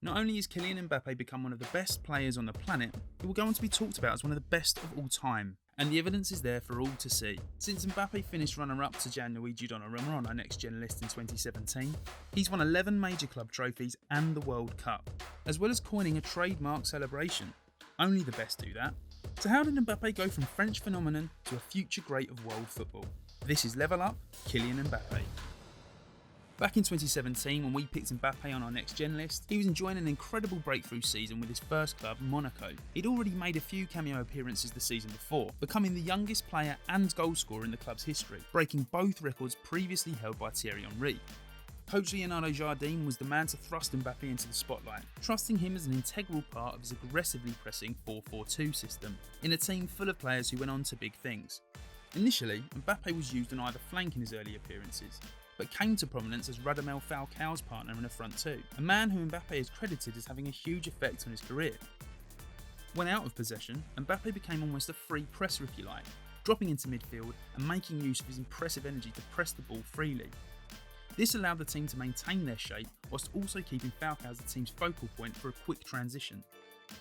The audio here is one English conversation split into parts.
Not only has Kylian Mbappe become one of the best players on the planet, he will go on to be talked about as one of the best of all time. And the evidence is there for all to see. Since Mbappe finished runner-up to Gianluigi Donnarumma on our Next Gen list in 2017, he's won 11 major club trophies and the World Cup, as well as coining a trademark celebration. Only the best do that. So how did Mbappe go from French phenomenon to a future great of world football? This is Level Up, Kylian Mbappe. Back in 2017, when we picked Mbappe on our Next Gen list, he was enjoying an incredible breakthrough season with his first club, Monaco. He'd already made a few cameo appearances the season before, becoming the youngest player and goalscorer in the club's history, breaking both records previously held by Thierry Henry. Coach Leonardo Jardim was the man to thrust Mbappe into the spotlight, trusting him as an integral part of his aggressively pressing 4-4-2 system, in a team full of players who went on to big things. Initially, Mbappe was used on either flank in his early appearances, but came to prominence as Radamel Falcao's partner in the front two, a man who Mbappe is credited as having a huge effect on his career. When out of possession, Mbappe became almost a free presser if you like, dropping into midfield and making use of his impressive energy to press the ball freely. This allowed the team to maintain their shape whilst also keeping Falcao as the team's focal point for a quick transition.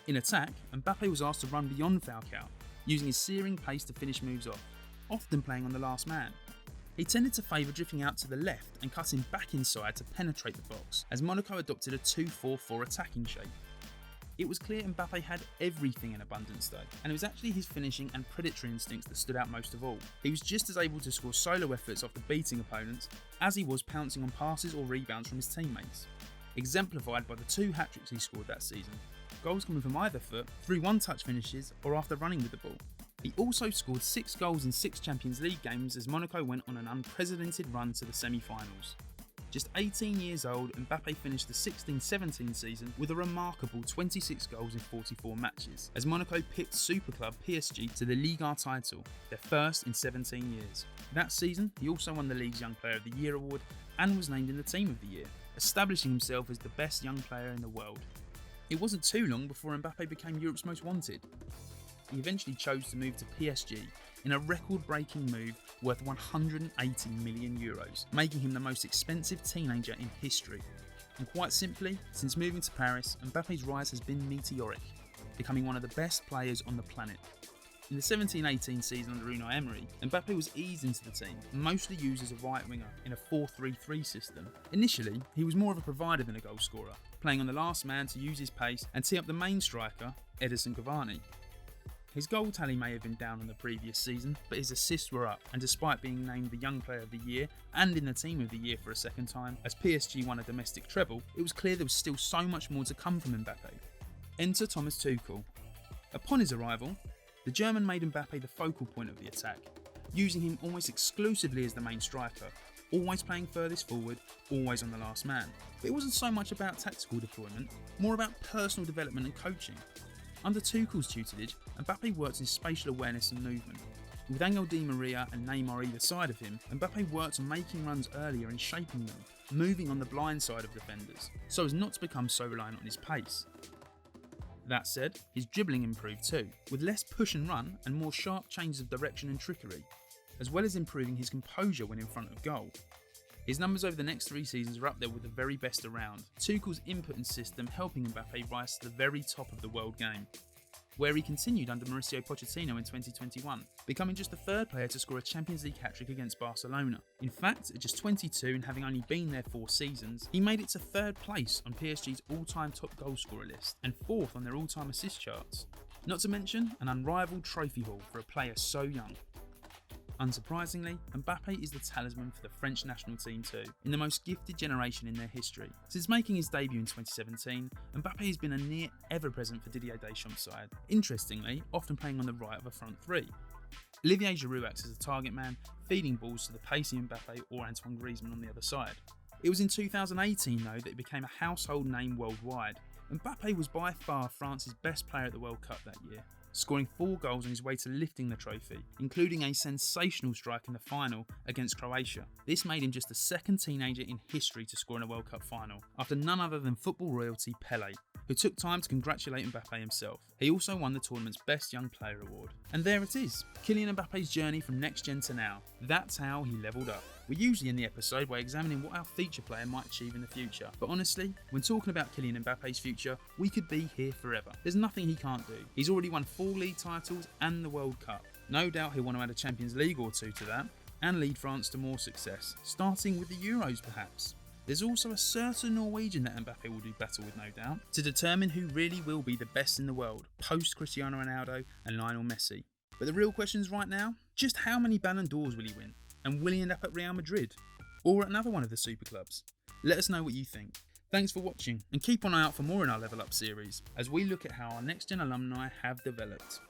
In attack, Mbappe was asked to run beyond Falcao, using his searing pace to finish moves off, often playing on the last man. He tended to favour drifting out to the left and cutting back inside to penetrate the box, as Monaco adopted a 2-4-4 attacking shape. It was clear Mbappe had everything in abundance though, and it was actually his finishing and predatory instincts that stood out most of all. He was just as able to score solo efforts after beating opponents as he was pouncing on passes or rebounds from his teammates, exemplified by the 2 hat-tricks he scored that season, goals coming from either foot, through one-touch finishes or after running with the ball. He also scored 6 goals in 6 Champions League games as Monaco went on an unprecedented run to the semi-finals. Just 18 years old, Mbappe finished the 16-17 season with a remarkable 26 goals in 44 matches, as Monaco picked super club PSG to the Liga title, their first in 17 years. That season, he also won the league's Young Player of the Year award and was named in the Team of the Year, establishing himself as the best young player in the world. It wasn't too long before Mbappe became Europe's most wanted. He eventually chose to move to PSG in a record-breaking move worth €180 million, making him the most expensive teenager in history. And quite simply, since moving to Paris, Mbappe's rise has been meteoric, becoming one of the best players on the planet. In the 17-18 season under Unai Emery, Mbappe was eased into the team, mostly used as a right winger in a 4-3-3 system. Initially, he was more of a provider than a goal scorer, playing on the last man to use his pace and tee up the main striker, Edinson Cavani. His goal tally may have been down on the previous season, but his assists were up, and despite being named the Young Player of the Year and in the Team of the Year for a second time, as PSG won a domestic treble, it was clear there was still so much more to come from Mbappe. Enter Thomas Tuchel. Upon his arrival, the German made Mbappe the focal point of the attack, using him almost exclusively as the main striker, always playing furthest forward, always on the last man. But it wasn't so much about tactical deployment, more about personal development and coaching. Under Tuchel's tutelage, Mbappe worked in spatial awareness and movement. With Angel Di Maria and Neymar either side of him, Mbappe worked on making runs earlier and shaping them, moving on the blind side of defenders, so as not to become so reliant on his pace. That said, his dribbling improved too, with less push and run and more sharp changes of direction and trickery, as well as improving his composure when in front of goal. His numbers over the next 3 seasons are up there with the very best around, Tuchel's input and system helping Mbappe rise to the very top of the world game, where he continued under Mauricio Pochettino in 2021, becoming just the 3rd player to score a Champions League hat-trick against Barcelona. In fact, at just 22 and having only been there 4 seasons, he made it to 3rd place on PSG's all-time top goalscorer list and 4th on their all-time assist charts. Not to mention an unrivaled trophy haul for a player so young. Unsurprisingly, Mbappe is the talisman for the French national team too, in the most gifted generation in their history. Since making his debut in 2017, Mbappe has been a near ever-present for Didier Deschamps' side, interestingly, often playing on the right of a front 3. Olivier Giroud acts as a target man, feeding balls to the pacey Mbappe or Antoine Griezmann on the other side. It was in 2018 though that it became a household name worldwide. Mbappe was by far France's best player at the World Cup that year, scoring 4 goals on his way to lifting the trophy, including a sensational strike in the final against Croatia. This made him just the 2nd teenager in history to score in a World Cup final, after none other than football royalty Pelé. who took time to congratulate Mbappe himself. He also won the tournament's Best Young Player award. And there it is, Kylian Mbappe's journey from next gen to now. That's how he levelled up. We usually end the episode by examining what our feature player might achieve in the future. But honestly, when talking about Kylian Mbappe's future, we could be here forever. There's nothing he can't do. He's already won 4 league titles and the World Cup. No doubt he'll want to add a Champions League or 2 to that, and lead France to more success, starting with the Euros perhaps. There's also a certain Norwegian that Mbappe will do battle with, no doubt, to determine who really will be the best in the world, post Cristiano Ronaldo and Lionel Messi. But the real question is right now, just how many Ballon d'Ors will he win? And will he end up at Real Madrid? Or at another one of the super clubs? Let us know what you think. Thanks for watching, and keep an eye out for more in our Level Up series, as we look at how our next gen alumni have developed.